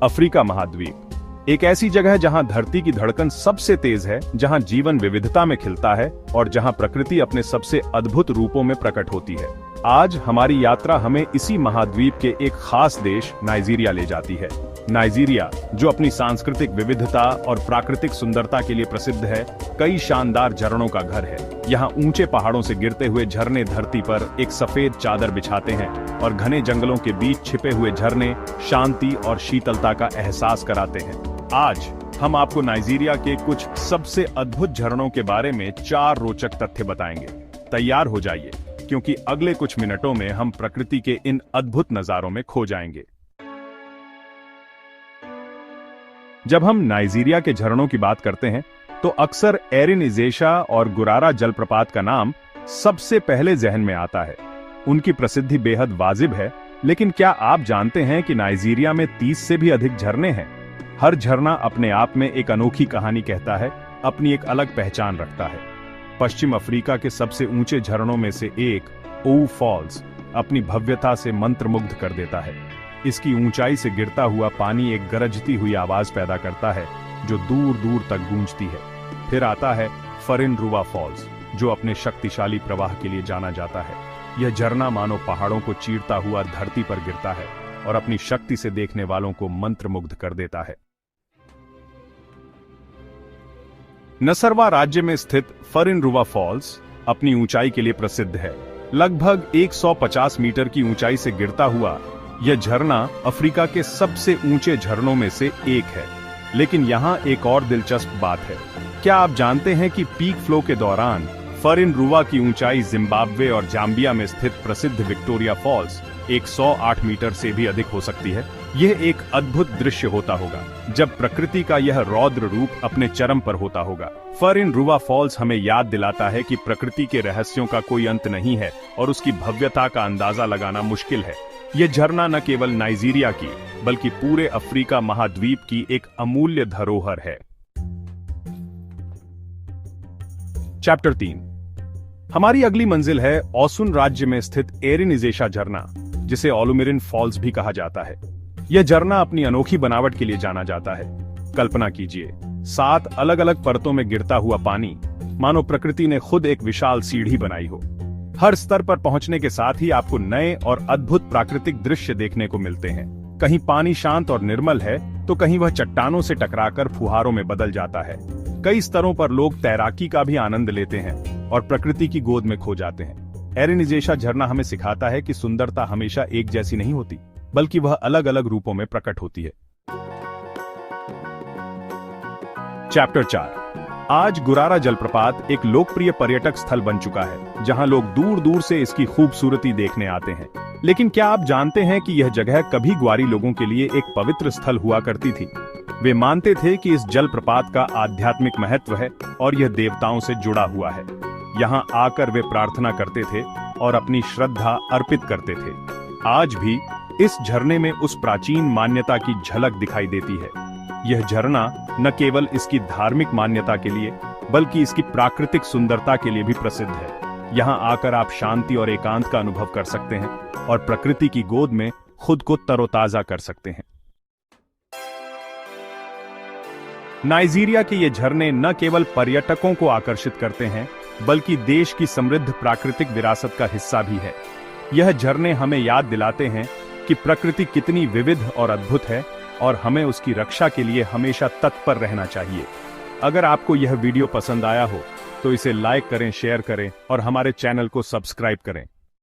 Africa महाद्वीप एक ऐसी जगह है जहां धरती की धड़कन सबसे तेज है, जहां जीवन विविधता में खिलता है और जहां प्रकृति अपने सबसे अद्भुत रूपों में प्रकट होती है। आज हमारी यात्रा हमें इसी महाद्वीप के एक खास देश नाइजीरिया ले जाती है। नाइजीरिया, जो अपनी सांस्कृतिक विविधता और प्राकृतिक सुंदरता के लिए प्रसिद्ध है, कई शानदार झरनों का घर है। यहाँ ऊंचे पहाड़ों से गिरते हुए झरने धरती पर एक सफेद चादर बिछाते हैं और घने जंगलों के बीच छिपे हुए झरने शांति और शीतलता का एहसास कराते हैं। आज हम आपको नाइजीरिया के कुछ सबसे अद्भुत झरनों के बारे में 4 रोचक तथ्य बताएंगे। तैयार हो जाइए, क्योंकि अगले कुछ मिनटों में हम प्रकृति के इन अद्भुत नजारों में खो जाएंगे। जब हम नाइजीरिया के झरनों की बात करते हैं तो अक्सर एरिन इजेशा और गुरारा जलप्रपात का नाम सबसे पहले जहन में आता है। उनकी प्रसिद्धि बेहद वाजिब है, लेकिन क्या आप जानते हैं कि नाइजीरिया में 30 से भी अधिक झरने हैं? हर झरना अपने आप में एक अनोखी कहानी कहता है, अपनी एक अलग पहचान रखता है। पश्चिम अफ्रीका के सबसे ऊंचे झरनों में से एक ओऊ फॉल्स अपनी भव्यता से मंत्रमुग्ध कर देता है। इसकी ऊंचाई से गिरता हुआ पानी एक गरजती हुई आवाज पैदा करता है जो दूर दूर तक गूंजती है। फिर आता है फरिन रुवा फॉल्स, जो अपने शक्तिशाली प्रवाह के लिए जाना जाता है। यह झरना मानो पहाड़ों को चीरता हुआ धरती पर गिरता है और अपनी शक्ति से देखने वालों को मंत्रमुग्ध कर देता है। नसरवा राज्य में स्थित फरिन रुवा फॉल्स अपनी ऊंचाई के लिए प्रसिद्ध है। लगभग 150 मीटर की ऊंचाई से गिरता हुआ यह झरना अफ्रीका के सबसे ऊंचे झरनों में से एक है। लेकिन यहाँ एक और दिलचस्प बात है। क्या आप जानते हैं कि पीक फ्लो के दौरान फरिन रुवा की ऊंचाई जिम्बाब्वे और जाम्बिया में स्थित प्रसिद्ध विक्टोरिया फॉल्स 108 मीटर से भी अधिक हो सकती है? यह एक अद्भुत दृश्य होता होगा जब प्रकृति का यह रौद्र रूप अपने चरम पर होता होगा। फरिन रुवा फॉल्स हमें याद दिलाता है कि प्रकृति के रहस्यों का कोई अंत नहीं है और उसकी भव्यता का अंदाजा लगाना मुश्किल है। यह झरना न केवल नाइजीरिया की बल्कि पूरे अफ्रीका महाद्वीप की एक अमूल्य धरोहर है। चैप्टर 3। हमारी अगली मंजिल है ओसुन राज्य में स्थित एरिन इजेशा झरना, जिसे ओलुमिरिन फॉल्स भी कहा जाता है। यह झरना अपनी अनोखी बनावट के लिए जाना जाता है। कल्पना कीजिए, 7 अलग अलग परतों में गिरता हुआ पानी, मानो प्रकृति ने खुद एक विशाल सीढ़ी बनाई हो। हर स्तर पर पहुंचने के साथ ही आपको नए और अद्भुत प्राकृतिक दृश्य देखने को मिलते हैं। कहीं पानी शांत और निर्मल है तो कहीं वह चट्टानों से टकराकर फुहारों में बदल जाता है। कई स्तरों पर लोग तैराकी का भी आनंद लेते हैं और प्रकृति की गोद में खो जाते हैं। एरिन इजेशा झरना हमें सिखाता है कि सुंदरता हमेशा एक जैसी नहीं होती, बल्कि वह अलग अलग रूपों में प्रकट होती है। चैप्टर 4। आज गुरारा जलप्रपात एक लोकप्रिय पर्यटक स्थल बन चुका है, जहां लोग दूर दूर से इसकी खूबसूरती देखने आते हैं। लेकिन क्या आप जानते हैं कि यह जगह कभी ग्वारी लोगों के लिए एक पवित्र स्थल हुआ करती थी? वे मानते थे कि इस जलप्रपात का आध्यात्मिक महत्व है और यह देवताओं से जुड़ा हुआ है। यहाँ आकर वे प्रार्थना करते थे और अपनी श्रद्धा अर्पित करते थे। आज भी इस झरने में उस प्राचीन मान्यता की झलक दिखाई देती है। यह झरना न केवल इसकी धार्मिक मान्यता के लिए बल्कि इसकी प्राकृतिक सुंदरता के लिए भी प्रसिद्ध है। यहाँ आकर आप शांति और एकांत का अनुभव कर सकते हैं और प्रकृति की गोद में खुद को तरोताजा कर सकते हैं। नाइजीरिया के ये झरने न केवल पर्यटकों को आकर्षित करते हैं बल्कि देश की समृद्ध प्राकृतिक विरासत का हिस्सा भी है। यह झरने हमें याद दिलाते हैं कि प्रकृति कितनी विविध और अद्भुत है और हमें उसकी रक्षा के लिए हमेशा तत्पर रहना चाहिए। अगर आपको यह वीडियो पसंद आया हो तो इसे लाइक करें, शेयर करें और हमारे चैनल को सब्सक्राइब करें।